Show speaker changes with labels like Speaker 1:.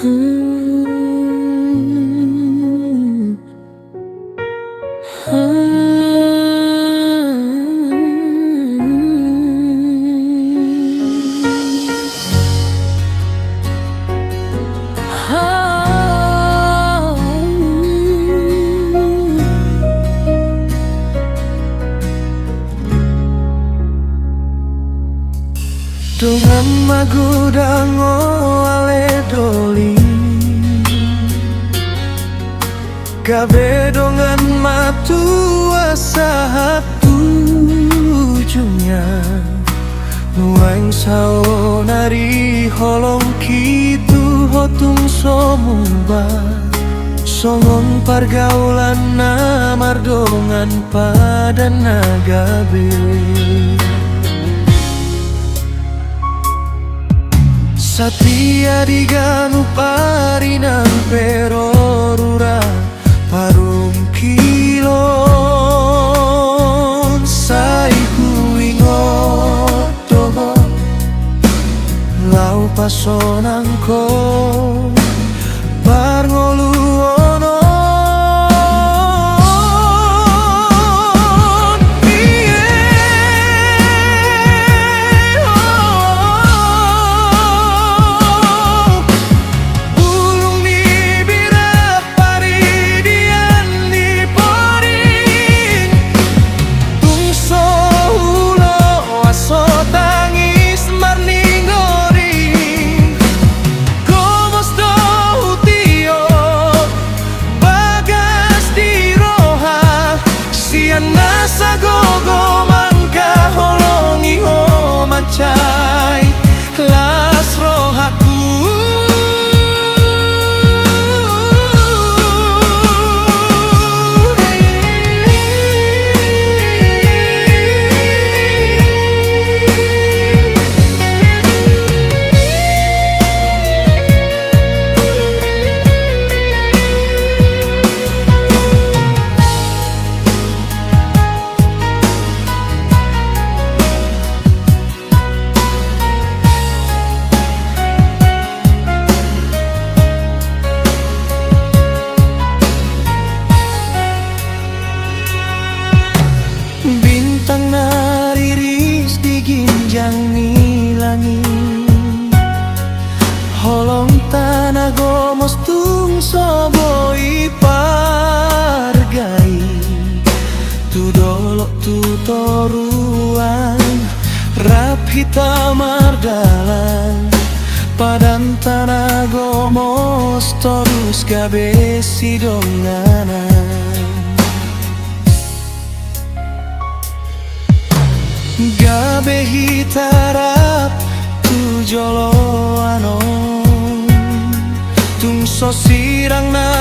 Speaker 1: Hmm. Dengan magudango ale doli Gabe dongan matu asa tujunya Nuang sao nari holong kitu hotung somumba Songon pargaulan na mardongan pada nagabe Satia diganu parinan perorura parum kilon saiku ingot dogo lau pasonangko parngolu nasa gogo mangka holongi ho mancai las rohaku Bintang nariris di ginjang ni langit Holong tanah gomos tung soboi pargai Tu dolok tu toruan Rap hitam ardalan Padan tanah gomos torus gabe sidonganan Gabe hitarap tu jolo anon Tung so sirang na